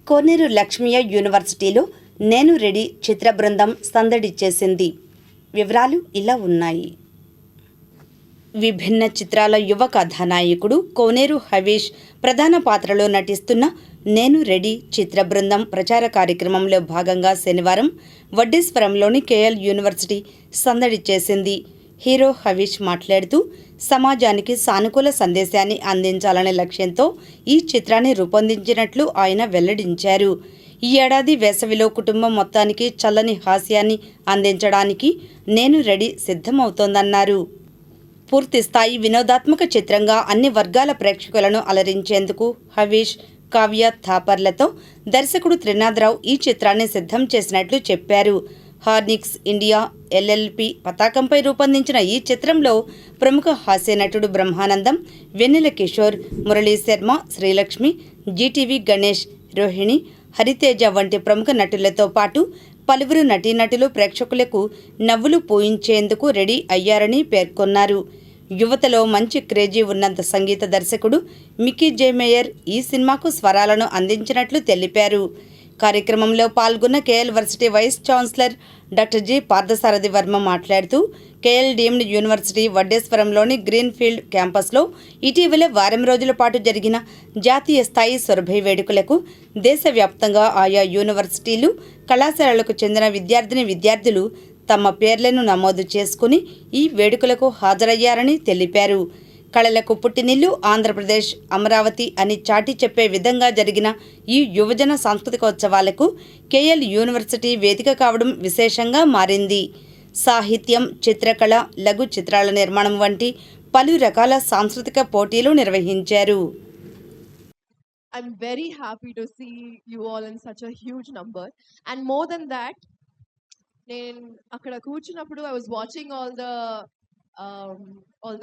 కోనేరు లక్ష్మయ్య యూనివర్సిటీలో నేను రెడీ చిత్ర బృందం సందడి చేసింది. వివరాలు ఇలా ఉన్నాయి. విభిన్న చిత్రాల యువ కథానాయకుడు కోనేరు హవీష్ ప్రధాన పాత్రలో నటిస్తున్న నేను రెడీ చిత్ర బృందం ప్రచార కార్యక్రమంలో భాగంగా శనివారం వడ్డేశ్వరంలోని కేఎల్ యూనివర్సిటీ సందడి చేసింది. హీరో హవీష్ మాట్లాడుతూ సమాజానికి సానుకూల సందేశాన్ని అందించాలనే లక్ష్యంతో ఈ చిత్రాన్ని రూపొందించినట్లు ఆయన వెల్లడించారు. ఈ ఏడాది వేసవిలో కుటుంబం మొత్తానికి చల్లని హాస్యాన్ని అందించడానికి నేను రెడీ సిద్ధమవుతోందన్నారు. పూర్తిస్థాయి వినోదాత్మక చిత్రంగా అన్ని వర్గాల ప్రేక్షకులను అలరించేందుకు హవీష్, కావ్య థాపర్లతో దర్శకుడు త్రినాథరావు ఈ చిత్రాన్ని సిద్ధం చేసినట్లు చెప్పారు. హార్నిక్స్ ఇండియా ఎల్ఎల్పి పతాకంపై రూపొందించిన ఈ చిత్రంలో ప్రముఖ హాస్య నటుడు బ్రహ్మానందం, వెన్నెల కిషోర్, మురళీ శర్మ, శ్రీలక్ష్మి, జీటీవీ గణేష్, రోహిణి, హరితేజ వంటి ప్రముఖ నటులతో పాటు పలువురు నటీనటులు ప్రేక్షకులకు నవ్వులు పూయించేందుకు రెడీ అయ్యారని పేర్కొన్నారు. యువతలో మంచి క్రేజీ ఉన్నంత సంగీత దర్శకుడు మిక్కీ జే మేయర్ ఈ సినిమాకు స్వరాలను అందించినట్లు తెలిపారు. కార్యక్రమంలో పాల్గొన్న KL varsity vice chancellor doctor G Parthasarathy Varma మాట్లాడుతూ కేఎల్ డీమ్డ్ యూనివర్సిటీ వడ్డేశ్వరంలోని గ్రీన్ఫీల్డ్ క్యాంపస్లో ఇటీవల వారం రోజుల పాటు జరిగిన జాతీయ స్థాయి సురభి వేడుకలకు దేశవ్యాప్తంగా ఆయా యూనివర్సిటీలు, కళాశాలలకు చెందిన విద్యార్థులు తమ పేర్లను నమోదు చేసుకుని ఈ వేడుకలకు హాజరయ్యారని తెలిపారు. కళలకు పుట్టినిల్లు ఆంధ్రప్రదేశ్, అమరావతి అని చాటి చెప్పే విధంగా జరిగిన ఈ యువజన సాంస్కృతికోత్సవాలకు కేఎల్ యూనివర్సిటీ వేదిక కావడం విశేషంగా మారింది. సాహిత్యం, చిత్రకళ, లఘు చిత్రాల నిర్మాణం వంటి పలు రకాల సాంస్కృతిక పోటీలు నిర్వహించారు. I'm very happy to see you all in such a huge number, and more than that, నేను అక్కడ కూర్చున్నప్పుడు I was watching all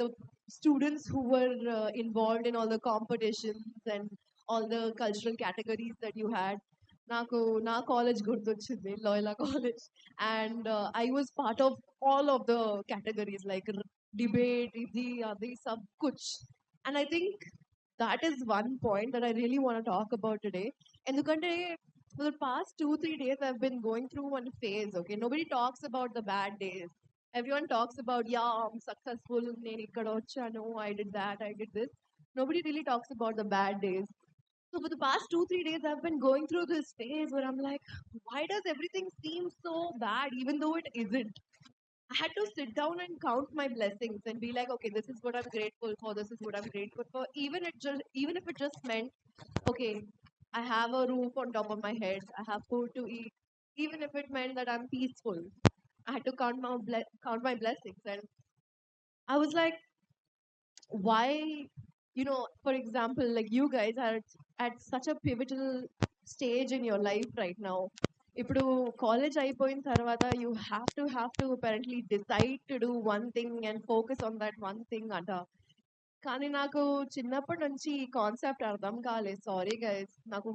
the students who were involved in all the competitions and all the cultural categories that you had. నాకు నా college గుర్తొచ్చింది, Loyola college, and I was part of all of the categories like debate, ఇది అది sub Kuch, and I think that is one point that I really want to talk about today. ఎందుకంటే for the past 2-3 days I've been going through one phase. Okay, nobody talks about the bad days. Everyone talks about, yeah, I'm successful, నేను ఇక్కడ వచ్చాను, I did that, I did this. Nobody really talks about the bad days. So for the past 2-3 days I've been going through this phase where I'm like, why does everything seem so bad even though it isn't? I had to sit down and count my blessings and be like, okay, this is what I'm grateful for, this is what I'm grateful for, even if it just meant, okay, I have a roof on top of my head, I have food to eat, even if it meant that I'm peaceful. I had to count my blessings, and I was like, why, for example, like you guys are at such a pivotal stage in your life right now. ఇప్పుడు college అయిపోయిన తర్వాత you have to apparently decide to do one thing and focus on that one thing అంట. కానీ నాకు చిన్నప్పటి నుంచి ఈ concept అర్థం కాలేదు. సారీ గైస్, నాకు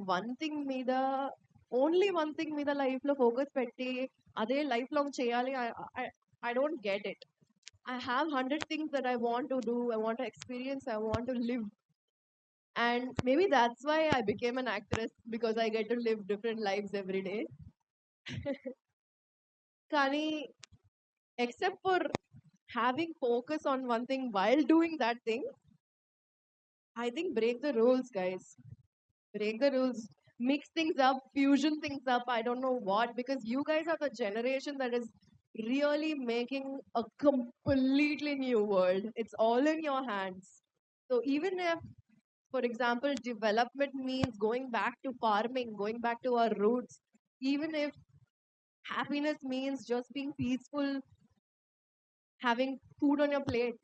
ఓన్లీ వన్ థింగ్ మీద లైఫ్ లో ఫోకస్ పెట్టి అదే లైఫ్ లాంగ్ చేయాలి. I don't get it. I have 100 things that I want to do, I want to experience, I want to live, and maybe that's why I became an actress, because I get to live different lives every day. కానీ except for having focus on one thing while doing that thing, I think break the rules, guys. Break the rules. Mix things up, fusion things up. I don't know what, because you guys are the generation that is really making a completely new world. It's all in your hands. So even if, for example, development means going back to farming, going back to our roots, even if happiness means just being peaceful, having food on your plate,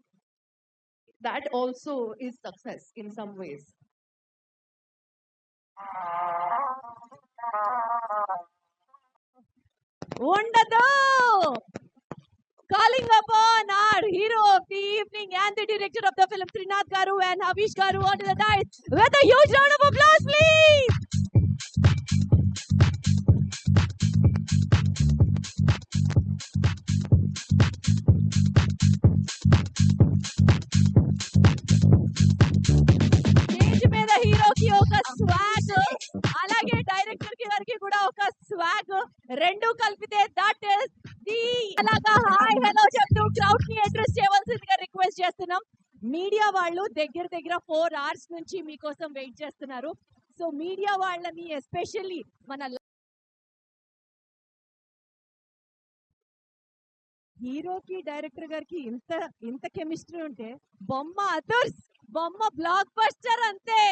that also is success in some ways. ఉండదు. Calling upon our hero of the evening and the director of the film, Trinath Garu and Havish Garu, onto the dais with a huge round of applause, please. Stage మీద హీరోకి ఒక swag, అలాగే director రావాల్సిందిగా request చేస్తున్నాం. Media వాళ్ళు దగ్గర దగ్గర 4 hours నుంచి మీకోసం వెయిట్ చేస్తున్నారు. సో మీడియా వాళ్ళని ఎస్పెషల్లీ మన హీరోకి డైరెక్టర్ గారికి ఇంత ఇంత కెమిస్ట్రీ ఉంటే బొమ్మ అదర్స్, బొమ్మ బ్లాక్ బస్టర్ అంతే.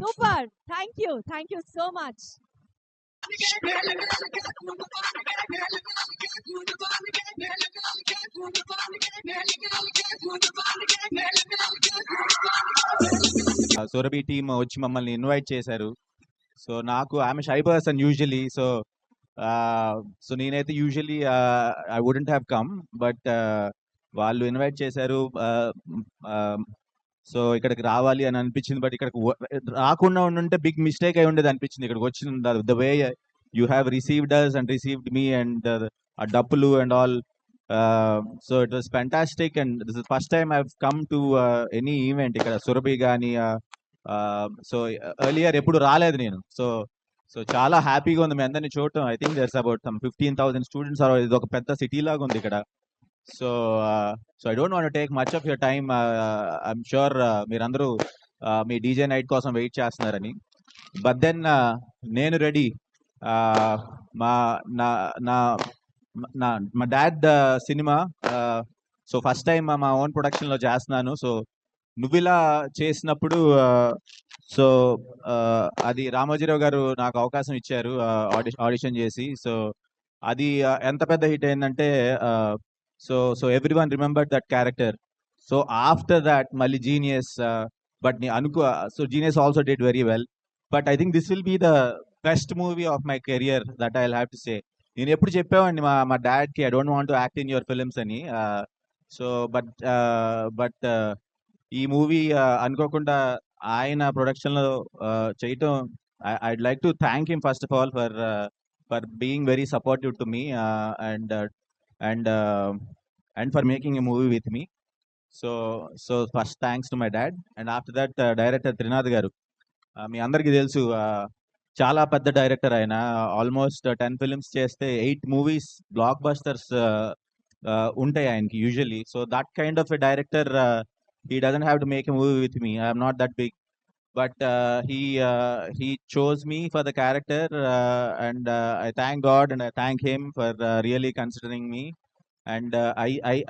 Super, thank you so much. Surabhi team వచ్చి మమ్మల్ని ఇన్వైట్ చేశారు. సో నాకు ఆమె షై పర్సన్ యూజువలీ. సో నేనైతే usually I wouldn't have come, but వాళ్ళు ఇన్వైట్ చేశారు. సో ఇక్కడికి రావాలి అని అనిపించింది, బట్ ఇక్కడికి రాకుండా ఉండుంటే బిగ్ మిస్టేక్ అయి ఉండేది అనిపించింది. ఇక్కడికి వచ్చిన the way you have received us and received me and ఆ డప్పులు and all. So it was fantastic and this is first time I have come to any event ఇక్కడ సురభి కానీ. సో ఎర్లియర్ ఎప్పుడు రాలేదు నేను. సో సో చాలా హ్యాపీగా ఉంది మీ అందరిని చూడటం. I think దర్స్ about 15,000 students. ఇది ఒక పెద్ద సిటీ లాగా ఉంది ఇక్కడ. So so I don't want take much of your time. I'm sure మీరందరూ మీ డీజే నైట్ కోసం వెయిట్ చేస్తున్నారని. బట్ దెన్ నేను రెడీ మా నా నా నా మా dad cinema. So first time మా ఓన్ ప్రొడక్షన్లో చేస్తున్నాను. సో నువ్వు ఇలా చేసినప్పుడు సో అది రామోజీరావు గారు నాకు అవకాశం ఇచ్చారు ఆడిషన్ చేసి. సో అది ఎంత పెద్ద హిట్ అయిందంటే so every one remembered that character. So after that మళ్ళీ genius, but so genius also did very well. But I think this will be the best movie of my career that I will have to say. నేను ఎప్పుడు చెప్పేవాడిని మా డాడ్కి I don't want to act in your films అని. So but ఈ movie అనుకోకుండా ఆయన ప్రొడక్షన్లో చేయటం, I'd like to thank him first of all for being very supportive to me and for making a movie with me. So first thanks to my dad, and after that director Trinath garu. మీ అందరికీ తెలుసు, చాలా పెద్ద director ఆయన. Almost 10 films చేస్తే 8 movies black busters ఉంటాయి ఆయనకి usually. So that kind of a director, he doesn't have to make a movie with me. I am not that big, but he chose me for the character, and I thank God and I thank him for really considering me. And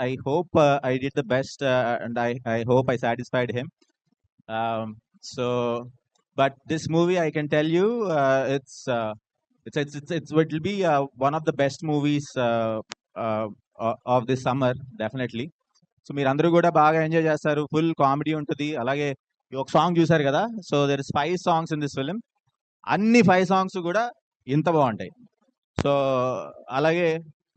I hope I did the best, and I hope I satisfied him. So but this movie, I can tell you, it will be one of the best movies of this summer, definitely. So మీరు అందరూ కూడా బాగా enjoy చేస్తారు. Full comedy ఉంటుంది. అలాగే ఒక song చూసారు కదా, so there is 5 songs in this film. అన్ని 5 songs కూడా ఇంత బాగుంటాయి. సో అలాగే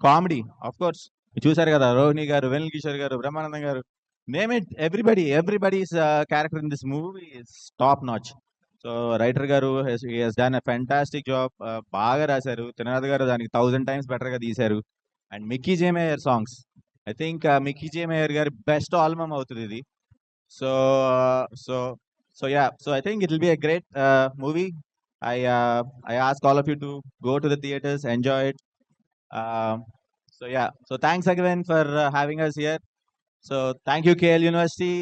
కామెడీ ఆఫ్ కోర్స్ చూసారు కదా, రోహిణి గారు, వెనిల్ Kishore garu, Brahmanandam garu, name it, everybody's character in this movie is top notch. So writer garu he's done a fantastic job. బాగా రాశారు. త్రినాథ్ గారు దానికి 1000 times బెటర్గా తీశారు. And Mickey J Meyer songs, I think Mickey J Meyer గారి best album అవుతుంది ఇది. So I think it will be a great movie. I ask all of you to go to the theaters, enjoy it. So thanks again for having us here. So thank you KL University,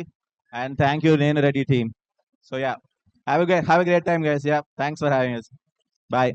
and thank you Nenu Reddy team. So have a great time guys. Thanks for having us. Bye.